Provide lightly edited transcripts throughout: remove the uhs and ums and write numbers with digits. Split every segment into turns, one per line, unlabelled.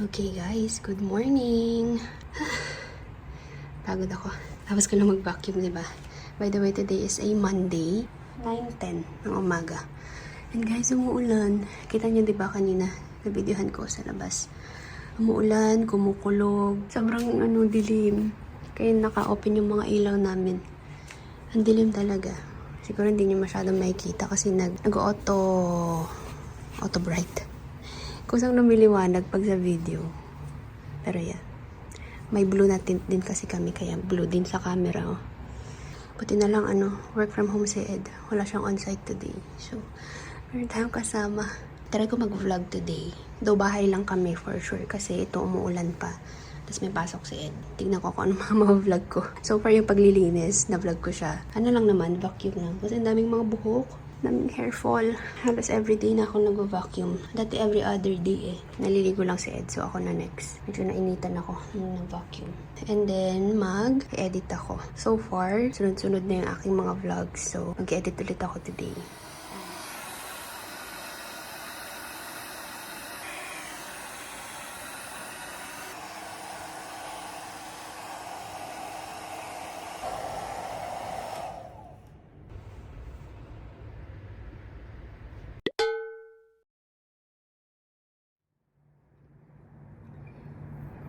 Okay guys, good morning! Pagod ako. Tapos ko lang mag-vacuum, diba? By the way, today is a Monday, 9:10 ng umaga. And guys, umuulan. Kita niyo diba kanina, na-videohan ko sa labas. Umuulan, kumukulog. Sobrang dilim. Kaya naka-open yung mga ilaw namin. Ang dilim talaga. Siguro hindi niyo masyadong makikita kasi nag-auto bright. Kusang lumiliwanag pag sa video. Pero yan. May blue na tint din kasi kami, kaya blue din sa camera. Oh. Buti na lang work from home si Ed. Wala siyang on-site today. So, meron tayong kasama. Try ko mag-vlog today. Though bahay lang kami for sure kasi ito umuulan pa. Tapos may pasok si Ed. Tignan ko kung ano mga vlog ko. So far yung paglilinis, na-vlog ko siya. Ano lang naman, vacuum lang. Kasi ang daming mga buhok. Daming hair fall. Halos everyday na ako nag-vacuum. Dati every other day Naliligo lang si Ed. So ako na next. Medyo nainitan ako nung vacuum. And then mag-edit ako. So far, sunod-sunod na yung aking mga vlogs. So mag-edit ulit ako today.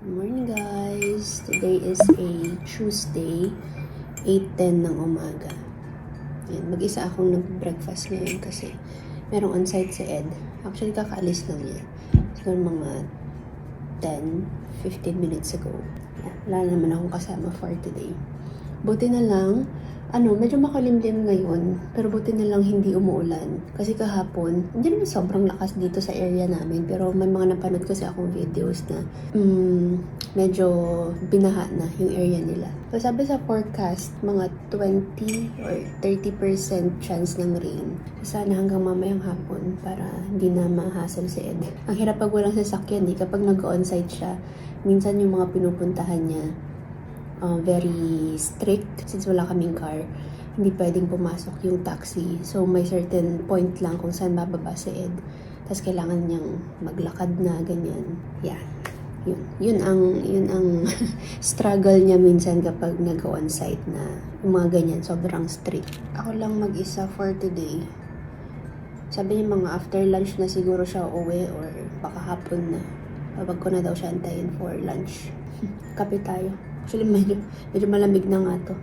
Good morning guys! Today is a Tuesday, 8:10 ng umaga. Yan, mag-isa akong nag-breakfast ngayon kasi merong on-site si Ed. Actually, kakaalis lang niya. Siguro mga 10-15 minutes ago. Yan, wala naman akong kasama for today. Buti na lang, medyo makalimlim ngayon, pero buti na lang hindi umuulan. Kasi kahapon, hindi naman sobrang lakas dito sa area namin, pero may mga napanood kasi akong videos na medyo binaha na yung area nila. So sabi sa forecast, mga 20 or 30% chance ng rain. Sana hanggang mamayang hapon para hindi na ma-hassle si Ed. Ang hirap pag walang sasakyan, kapag nag-onsite siya, minsan yung mga pinupuntahan niya, very strict since wala kaming car. Hindi pwedeng pumasok yung taxi. So, may certain point lang kung saan bababa si Ed. Tapos, kailangan niyang maglakad na, ganyan. Yeah. Yun ang struggle niya minsan kapag nag-on-site na yung mga ganyan, sobrang strict. Ako lang mag-isa for today. Sabi niya mga after lunch na siguro siya uuwi or baka hapon na. Babag ko na daw siya antayin for lunch. Kape tayo. Actually, medyo malamig na nga to.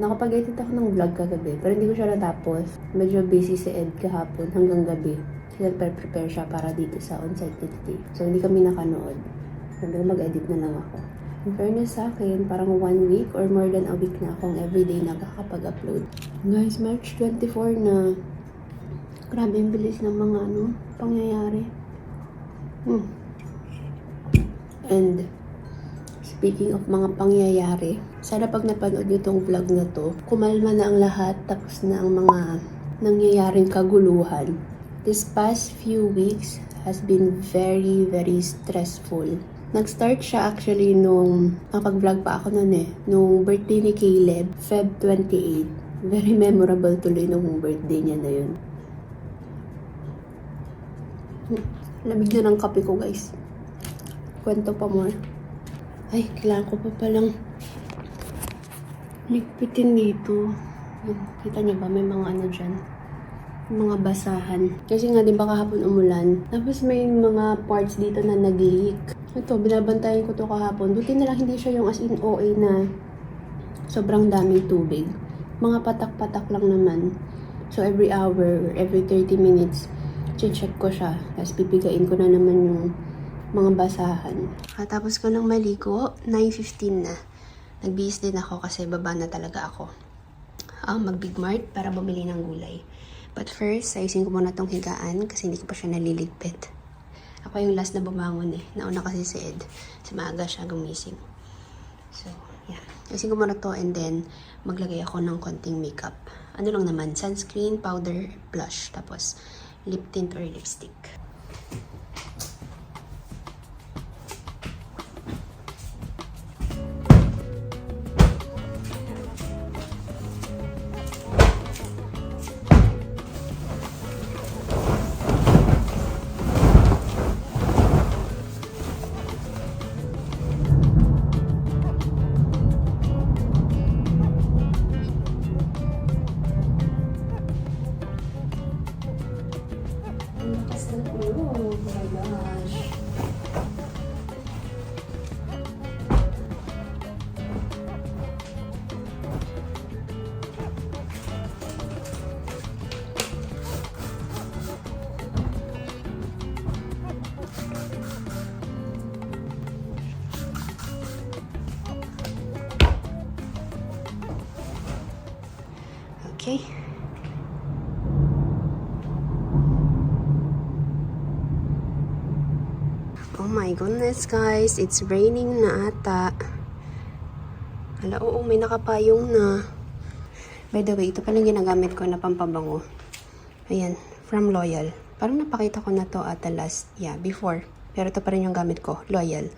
Nakapag-edit ako ng vlog kagabi, pero hindi ko siya natapos. Medyo busy si Ed kahapon hanggang gabi. Kasi nagpe-prepare siya para dito sa on-site today. So, hindi kami nakanood. Sabi ko, mag-edit na lang ako. In fairness sa akin, parang 1 week or more than a week na akong everyday nakakapag-upload. Guys, March 24 na. Grabe yung bilis ng mga pangyayari. And speaking of mga pangyayari, sana pag napanood nyo tong vlog na to, kumalma na ang lahat, tapos na ang mga nangyayaring kaguluhan. This past few weeks has been very, very stressful. Nag-start siya actually nung, nakapag-vlog pa ako nun nung birthday ni Caleb, Feb 28. Very memorable tuloy nung birthday niya na yun. Lamig na ng kape ko guys. Kwento pa more. Ay, kailangan ko pa palang ligpitin dito. Kita niyo ba? May mga dyan. Mga basahan. Kasi nga, di ba kahapon umulan? Tapos may mga parts dito na nag-leak. Ito, binabantayan ko to kahapon. Buti na lang hindi siya yung as in OA na sobrang daming tubig. Mga patak-patak lang naman. So, every hour or every 30 minutes, check ko siya. Tapos pipigain ko na naman yung mga basahan. Tapos ko nang maligo, 9:15 na. Nagbihis din ako kasi baba na talaga ako. Mag-Big Mart para bumili ng gulay. But first, ayusin ko muna tong higaan kasi hindi ko pa siya naliligpit. Ako yung last na bumangon Nauna kasi si Ed. Sa maaga siya gumising. So, yeah. Ayusin ko muna to and then maglagay ako ng konting makeup. Ano lang naman, sunscreen, powder, blush, tapos lip tint or lipstick. Okay. Oh my goodness guys, it's raining na ata. Hala, oo, may nakapayong na. By the way, ito pala yung ginagamit ko na pampabango. Ayan, from Loyal. Parang napakita ko na to ata before. Pero ito pa rin yung gamit ko, Loyal.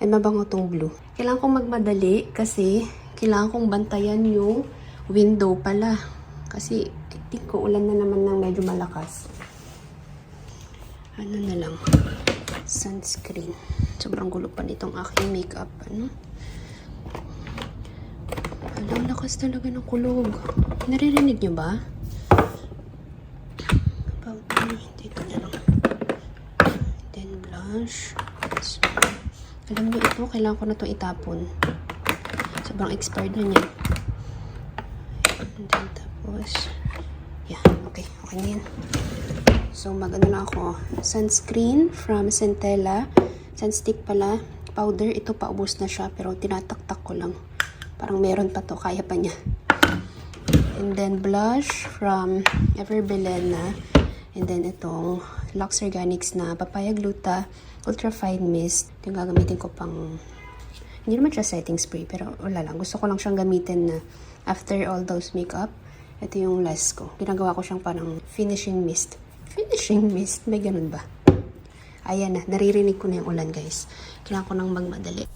And mabango tong blue. Kailangan kong magmadali kasi kailangan kong bantayan yung window pala. Kasi I think ko ulan na naman ng medyo malakas. Ano na lang, sunscreen. Sobrang gulo pa nitong aking makeup. Ano? Alam, lakas talaga ng kulog. Naririnig nyo ba? Dito na lang. Then blush. So, alam nyo ito, kailangan ko na ito itapon. Sobrang expired na niya. And then tapos, yeah, okay na yan. So, mag-ano na ako. Sunscreen from Centella. Sunstick pala. Powder. Ito, paubos na siya. Pero tinataktak ko lang. Parang meron pa to. Kaya pa niya. And then, blush from Everbelena. And then, itong Lux Organics na Papaya Gluta Ultra Fine Mist. Ito yung gagamitin ko pang... Hindi naman siya setting spray. Pero wala lang. Gusto ko lang siyang gamitin na after all those makeup. Ito yung last ko. Ginagawa ko siyang parang finishing mist. Finishing mist? May ganun ba? Ayan na. Naririnig ko na yung ulan, guys. Kailangan ko nang magmadali.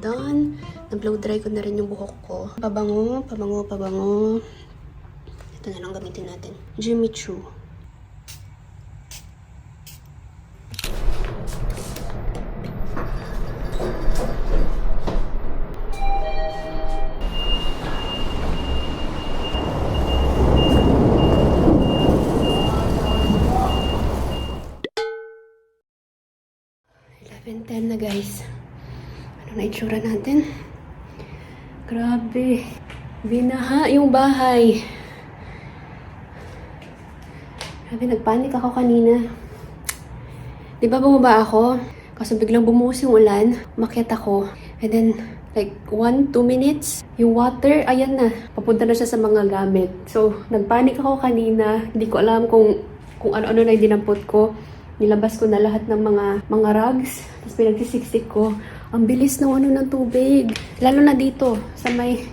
Done. Na-blow dry ko na rin yung buhok ko. Pabango, pabango, pabango. Ito na lang gamitin natin. Jimmy Choo. $11:10 na guys. Na itsura natin. Grabe. Binaha yung bahay. Grabe, nagpanik ako kanina. Di ba bumaba ako? Kasi biglang bumuhos yung ulan. Umakyat ako. And then, like 1-2 minutes, yung water, ayan na. Papunta na siya sa mga gamit. So, nagpanik ako kanina. Hindi ko alam kung ano-ano na yung dinampot ko. Nilabas ko na lahat ng mga rugs. Tapos pinagsisiksik ko. Ang bilis ng ng tubig. Lalo na dito, sa may...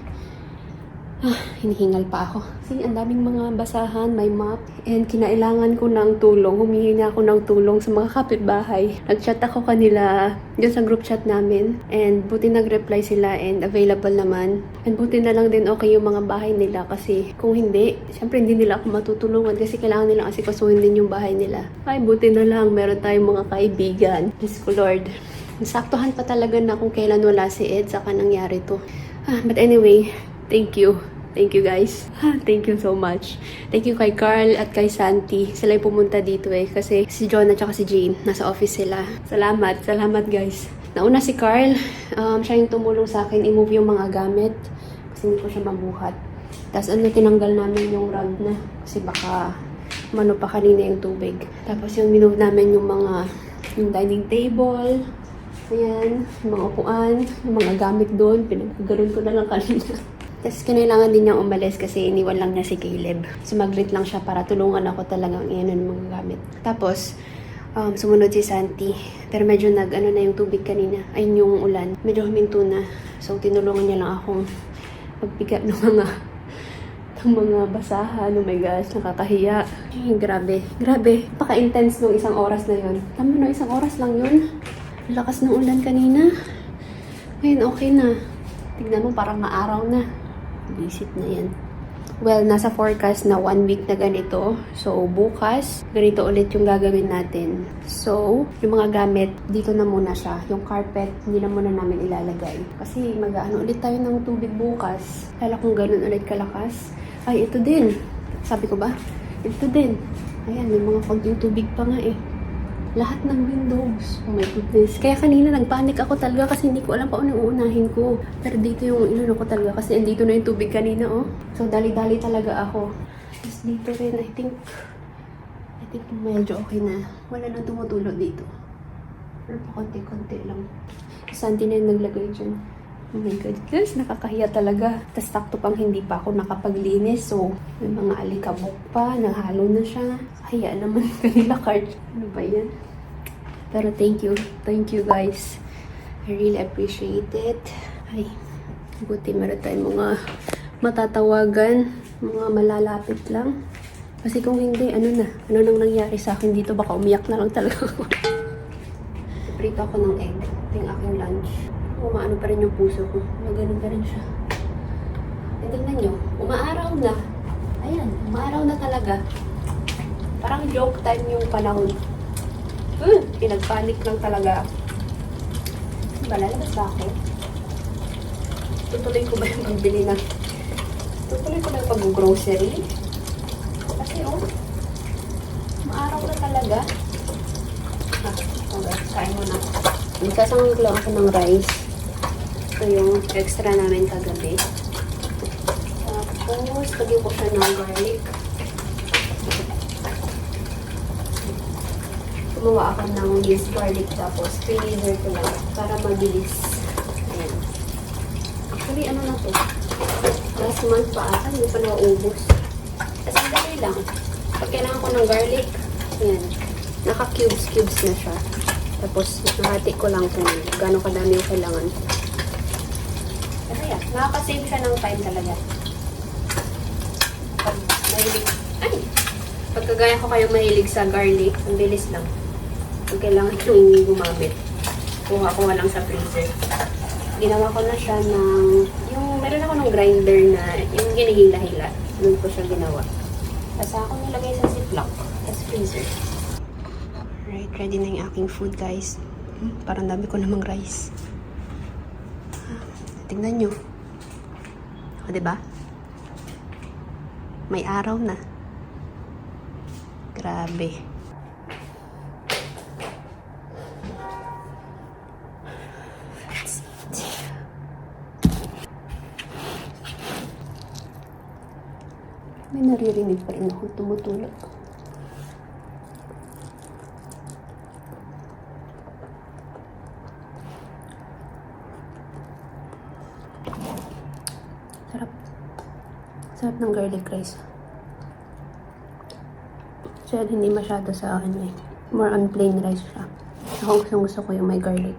hinihingal pa ako. Kasi ang daming mga basahan, may map. And kinailangan ko ng tulong. Humihingi ako ng tulong sa mga kapitbahay. Nag-chat ako kanila dyan sa group chat namin. And buti nag-reply sila and available naman. And buti na lang din okay yung mga bahay nila. Kasi kung hindi, syempre hindi nila ako matutulungan. Kasi kailangan nila kasi kasuhin din yung bahay nila. Ay, buti na lang. Meron tayong mga kaibigan. Diyos ko Lord. Nasaktuhan pa talaga na kung kailan wala si Ed saka nangyari to. But anyway, thank you. Thank you guys. Thank you so much. Thank you kay Carl at kay Santi. Sila yung pumunta dito kasi si John at saka si Jane nasa office sila. Salamat. Salamat guys. Nauna si Carl. Siya yung tumulong sa akin i-move yung mga gamit. Kasi hindi ko siya mabuhat. Tapos tinanggal namin yung rug na. Kasi baka pa kanina yung tubig. Tapos yung minove namin yung dining table. Ayan, yung mga upuan, yung mga gamit doon, pinagkagaroon ko na lang kanina. Tapos kinailangan din niyang umalis kasi iniwan lang niya si Caleb. Sumaglit lang siya para tulungan ako talagang iyan ng mga gamit. Tapos, sumunod si Santi. Pero medyo na yung tubig kanina. Ayun yung ulan. Medyo huminto na. So, tinulungan niya lang akong magpiga ng mga basahan. Oh my gosh, nakakahiya. Ay, grabe. Grabe. Paka-intense nung isang oras na yun. Tama no, isang oras lang yun. Lakas ng ulan kanina. Ngayon, okay na. Tignan mo, parang maaraw na. Visit na yan. Well, nasa forecast na 1 week na ganito. So, bukas, ganito ulit yung gagawin natin. So, yung mga gamit, dito na muna siya. Yung carpet, hindi na muna namin ilalagay. Kasi mag-ano ulit tayo ng tubig bukas. Kala kung ganun ulit kalakas. Ay, ito din. Sabi ko ba? Ito din. Ayan, may mga konting tubig pa nga eh. Lahat ng windows. Oh my goodness. Kaya kanina nagpanik ako talaga kasi hindi ko alam pa ano yung uunahin ko. Pero dito yung inano ko talaga kasi andito na yung tubig kanina oh. So dali-dali talaga ako. Tapos dito rin I think medyo okay na. Wala nang tumutulo dito. Pero pa konti-konti lang. Santi na yung naglagay dyan. Oh my goodness, nakakahiya talaga. Tapos takto pang hindi pa ako nakapaglinis. So, may mga alikabok pa, nahalo na siya. Kaya naman kanila card. Ano ba yan? Pero thank you. Thank you guys. I really appreciate it. Ay, buti meron tayong mga matatawagan. Mga malalapit lang. Kasi kung hindi, ano nang nangyari sa akin dito? Baka umiyak na lang talaga ako. Prito ako ng egg. Ito yung aking lunch. Umaano pa rin yung puso ko. Magaling pa rin siya. E, tingnan nyo. Umaaraw na. Ayan. Umaaraw na talaga. Parang joke time yung panahon. Pinagpanik lang talaga. Ba, lalabas ba ako? Tutuloy ko ba yung pagbili na? Tutuloy ko ba yung pag-grocery? Kasi umaaraw na talaga. Okay, kain mo na. Magsasangag lang ako ng rice. Ito yung extra namin kagabi. Tapos, lagyan ko siya ng garlic. Gumawa ako ng minced garlic tapos freezer ko lang para mabilis. Ayan. Actually, ano na to? Last month pa ata, hindi pa nauubos. Kasi dali lang. Pag kailangan ko ng garlic, ayan. Naka-cubes na siya. Tapos, nahati ko lang kung gano'ng kadami yung kailangan. Pero yan, nakaka-save siya ng time talaga. Pag mahilig, pagkagaya ko kayong mahilig sa garlic, ang bilis lang. Pag kailangan yung gumamit, kuha ko lang sa freezer. Ginawa ko na siya ng, meron ako ng grinder na, yung ginihila-hila. Doon ko siya ginawa. Tapos ako nilagay sa ziplock, sa freezer. Right, ready na yung aking food, guys. Parang dami ko namang rice. Tingnan nyo. O, diba? May araw na. Grabe. May naririnig pa rin ako tumutulog. Sarap. Sarap ng garlic rice. Siya hindi masyado sa akin eh. More on plain rice siya. Ako gusto ko yung may garlic.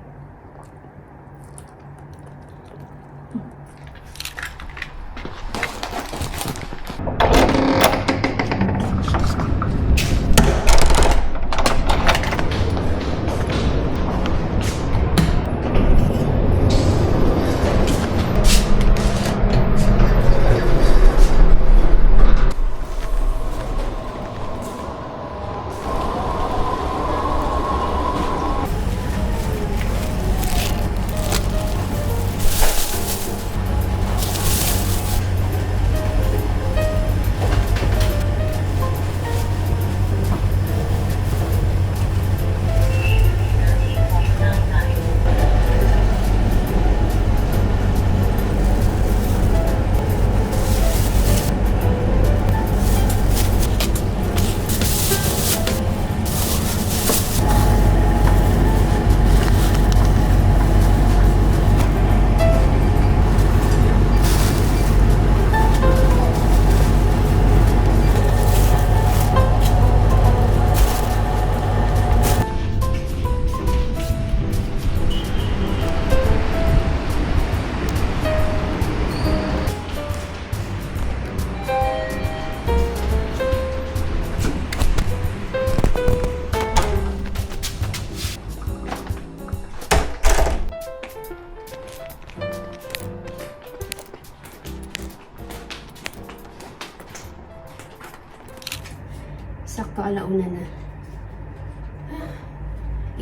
alauna na.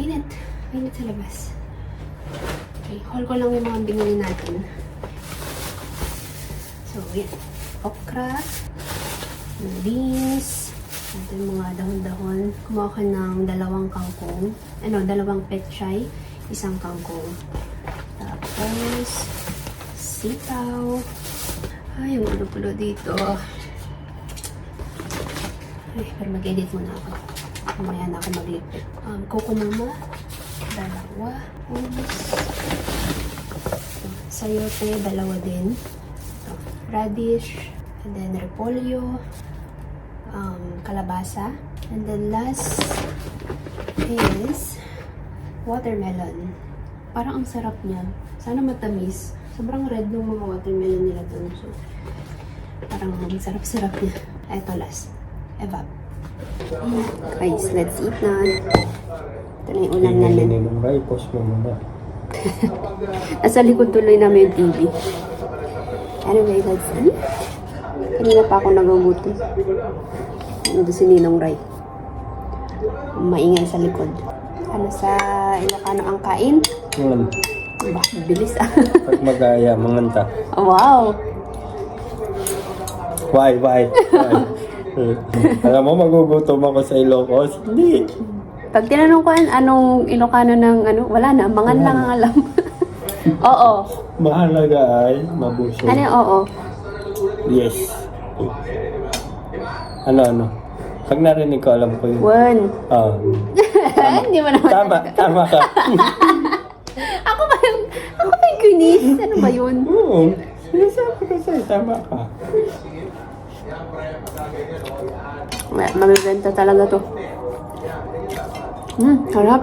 Init. Init sa labas. Okay, haul ko lang yung mga binili natin. So, yan. Okra. Beans. Ito yung mga dahon-dahon. Kumuha ka ng 2 kangkong. 2 petchay. 1 kangkong. Tapos, sitaw. Ay, yung ulo-ulo dito. Ay, pero mag-edit muna ako. Mamaya na ako maglipit. Kokomama. 2. Ubus. Sayote, 2 din. Ito, radish. And then, repolyo. Kalabasa. And then, last is watermelon. Parang ang sarap niya. Sana matamis. Sobrang red ng mga watermelon nila doon. So, parang sarap-sarap niya. Ito last. Evap. Guys, let's eat na. Ito na yung ulam namin.
Ninong Ray, post mo muna.
Nasa likod tuloy namin yung TV. Anyway, let's eat. Kanina pa ako nagagutom. Ito si Ninong Ray. Maingay sa likod. Ano sa Ilocano ang kain? Bah, bilis ah.
Pag mag-aya, manganta.
Wow!
Why? Alam mo, magugutom ako sa Ilocos? Hindi.
Pag tinanong ko anong Ilocano ng wala na, mangan lang ang alam. Oo.
Mahalaga ay mabusog.
Ano yung oo?
Yes. Ano? Pag narinig ko, alam ko yun.
One. Hindi mo naman.
Tama ka.
Ako ba yung kinis? Ano ba yun?
Oo. Sinasabi ko sa'yo, tama ka.
Mabibenta talaga to. Harap.